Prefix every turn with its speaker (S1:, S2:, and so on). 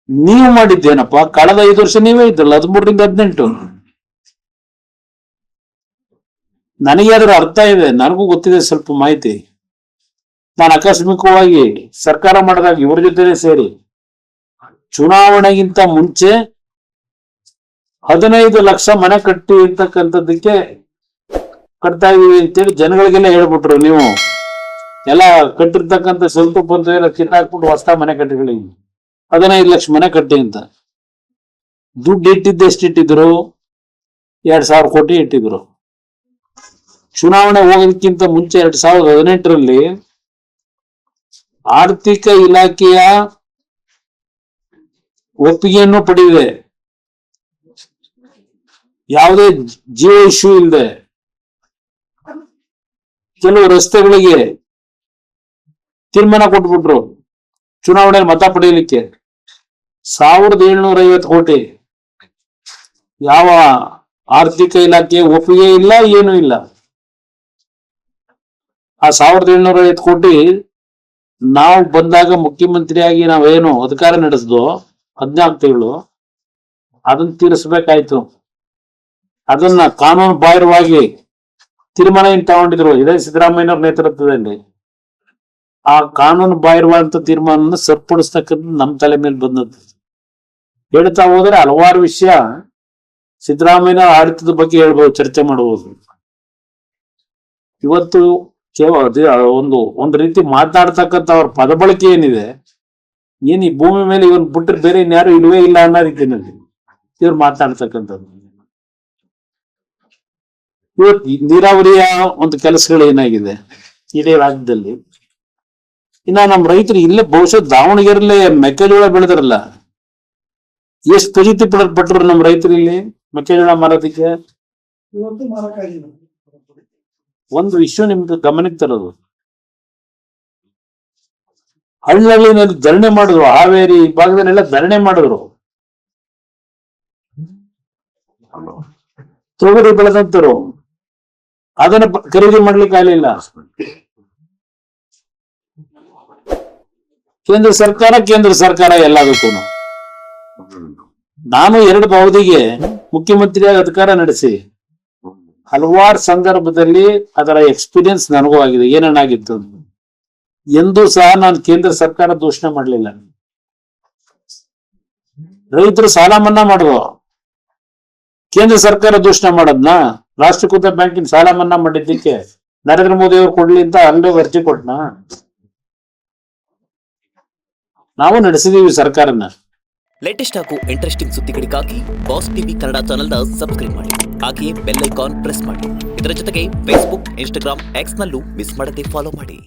S1: ನೀವು ಮಾಡಿದ್ದೇನಪ್ಪ? ಕಳೆದ 5 ವರ್ಷ ನೀವೇ ಇದ್ದಲ್ಲ, 13ರಿಂದ 18. ನನಗೆ ಅದರ ಅರ್ಥ ಇದೆ, ನನಗೂ ಗೊತ್ತಿದೆ ಸ್ವಲ್ಪ ಮಾಹಿತಿ. ನಾನು ಆಕಸ್ಮಿಕವಾಗಿ ಸರ್ಕಾರ ಮಾಡಿದಾಗ ಇವ್ರ ಜೊತೆನೆ ಸೇರಿ ಚುನಾವಣೆಗಿಂತ ಮುಂಚೆ 15 ಲಕ್ಷ ಮನೆ ಕಟ್ಟಿ ಇರ್ತಕ್ಕಂಥದ್ದಕ್ಕೆ ಕಟ್ತಾ ಇದೀವಿ ಅಂತೇಳಿ ಜನಗಳಿಗೆಲ್ಲ ಹೇಳ್ಬಿಟ್ರು. ನೀವು ಎಲ್ಲ ಕಟ್ಟಿರ್ತಕ್ಕಂಥ ಸ್ವಲ್ಪ ಬಂದು ಎಲ್ಲ ಕಿತ್ತಾಕ್ಬಿಟ್ಟು ಹೊಸ ಮನೆ ಕಟ್ಟಿಗಳಿಗೆ 15 ಲಕ್ಷ ಮನೆ ಕಟ್ಟಿ ಅಂತ. ದುಡ್ಡು ಇಟ್ಟಿದ್ದು ಎಷ್ಟಿಟ್ಟಿದ್ರು? 2,000 ಕೋಟಿ ಇಟ್ಟಿದ್ರು. ಚುನಾವಣೆ ಹೋಗೋದಕ್ಕಿಂತ ಮುಂಚೆ 2018ರಲ್ಲಿ ಆರ್ಥಿಕ ಇಲಾಖೆಯ ಒಪ್ಪಿಗೆಯನ್ನು ಪಡೆದಿದೆ, ಯಾವುದೇ ಜಿಯೋ ಇಶ್ಯೂ ಇಲ್ಲದೆ ಕೆಲವು ರಸ್ತೆಗಳಿಗೆ ತೀರ್ಮಾನ ಕೊಟ್ಬಿಟ್ರು ಚುನಾವಣೆಯಲ್ಲಿ ಮತ ಪಡೆಯಲಿಕ್ಕೆ. 1,750 ಕೋಟಿ. ಯಾವ ಆರ್ಥಿಕ ಇಲಾಖೆ ಒಪ್ಪಿಗೆ ಇಲ್ಲ, ಏನೂ ಇಲ್ಲ. ಆ 1,750 ಕೋಟಿ ನಾವು ಬಂದಾಗ ಮುಖ್ಯಮಂತ್ರಿಯಾಗಿ ನಾವೇನು ಅಧಿಕಾರ ನಡೆಸ್ದೋ 14 ತಿಂಗಳು, ಅದನ್ನ ತೀರಿಸ್ಬೇಕಾಯ್ತು. ಅದನ್ನ ಕಾನೂನು ಬಾಹಿರವಾಗಿ ತೀರ್ಮಾನ ಏನ್ ತಗೊಂಡಿದ್ರು ಇದೇ ಸಿದ್ದರಾಮಯ್ಯನವ್ರ ನೇತೃತ್ವದಲ್ಲಿ. ಆ ಕಾನೂನು ಬಾಹಿರವಾದಂತ ತೀರ್ಮಾನ ಸರಿಪಡಿಸ್ತಕ್ಕಂಥ ನಮ್ಮ ತಲೆ ಮೇಲೆ ಬಂದದ್ದು. ಹೇಳ್ತಾ ಹೋದ್ರೆ ಹಲವಾರು ವಿಷಯ ಸಿದ್ದರಾಮಯ್ಯ ಆಡಳಿತದ ಬಗ್ಗೆ ಹೇಳ್ಬೋದು, ಚರ್ಚೆ ಮಾಡಬಹುದು. ಇವತ್ತು ಒಂದು ರೀತಿ ಮಾತನಾಡ್ತಕ್ಕಂಥ ಅವ್ರ ಪದ ಬಳಕೆ ಏನಿದೆ, ಏನ್ ಈ ಭೂಮಿ ಮೇಲೆ ಇವನ್ ಬಿಟ್ಟರೆ ಬೇರೆ ಇನ್ಯಾರು ಇಲ್ವೇ ಇಲ್ಲ ಅನ್ನೋ ರೀತಿಯಲ್ಲಿ ಇವ್ರು ಮಾತನಾಡ್ತಕ್ಕಂಥದ್ದು. ಇವತ್ತು ನೀರಾವರಿಯ ಒಂದು ಕೆಲಸಗಳು ಏನಾಗಿದೆ ಇಡೀ ರಾಜ್ಯದಲ್ಲಿ. ಇನ್ನ ನಮ್ಮ ರೈತರು ಇಲ್ಲೇ ಬಹುಶಃ ದಾವಣಗೆರೆಲ್ಲೇ ಮೆಕ್ಕೆಜೋಳ ಬೆಳೆದ್ರಲ್ಲ, ಎಷ್ಟು ಫಜಿತಿ ಪಟ್ಟರು ನಮ್ಮ ರೈತರು ಇಲ್ಲಿ ಮೆಕ್ಕೆಜೋಳ ಮಾರೋದಕ್ಕೆ. ಒಂದು ವಿಷಯ ನಿಮ್ಗೆ ಗಮನಕ್ಕೆ ತರೋದು, ಹಳ್ಳಿನಲ್ಲಿ ಧರಣಿ ಮಾಡಿದ್ರು, ಹಾವೇರಿ ಭಾಗದಲ್ಲೆಲ್ಲ ಧರಣಿ ಮಾಡಿದ್ರು. ತೊಗರಿ ಬೆಳೆದಂತರು ಅದನ್ನ ಖರೀದಿ ಮಾಡ್ಲಿಕ್ಕೆ ಆಗಲಿಲ್ಲ. ಕೇಂದ್ರ ಸರ್ಕಾರ ಎಲ್ಲದಕ್ಕೂ. ನಾನು 2 ಅವಧಿಗೆ ಮುಖ್ಯಮಂತ್ರಿಯಾಗಿ ಅಧಿಕಾರ ನಡೆಸಿ ಹಲವಾರು ಸಂದರ್ಭದಲ್ಲಿ ಅದರ ಎಕ್ಸ್ಪೀರಿಯನ್ಸ್ ನನಗೂ ಆಗಿದೆ. ಏನೇನಾಗಿತ್ತು ಎಂದೂ ಸಹ ನಾನು ಕೇಂದ್ರ ಸರ್ಕಾರ ದೂಷಣೆ ಮಾಡಲಿಲ್ಲ. ರೈತರು ಸಾಲ ಮನ್ನಾ ಮಾಡಿದ್ರು, ಕೇಂದ್ರ ಸರ್ಕಾರ ದೂಷಣೆ ಮಾಡದ್ನ? ರಾಷ್ಟ್ರೀಕೃತ ಬ್ಯಾಂಕಿನ ಸಾಲ ಮನ್ನಾ ಮಾಡಿದ್ದಕ್ಕೆ ನರೇಂದ್ರ ಮೋದಿ ಅವರು ಕೊಡ್ಲಿ ಅಂತ ಅಲ್ಲೇ ಅರ್ಜಿ ಕೊಟ್ನ? ನಾವು ನಡೆಸಿದೀವಿ ಸರ್ಕಾರನ.
S2: ಲೇಟೆಸ್ಟ್ ಹಾಗೂ ಇಂಟ್ರೆಸ್ಟಿಂಗ್ ಸುದ್ದಿಗಳಿಗಾಗಿ ಬಾಸ್ ಟಿವಿ ಕನ್ನಡ ಚಾನೆಲ್ನ ಸಬ್ಸ್ಕ್ರೈಬ್ ಮಾಡಿ, ಹಾಗೆಯೇ ಬೆಲ್ ಐಕಾನ್ ಪ್ರೆಸ್ ಮಾಡಿ. ಇದರ ಜೊತೆಗೆ ಫೇಸ್ಬುಕ್, ಇನ್ಸ್ಟಾಗ್ರಾಮ್, ಎಕ್ಸ್ ನಲ್ಲೂ ಮಿಸ್ ಮಾಡದೆ ಫಾಲೋ ಮಾಡಿ.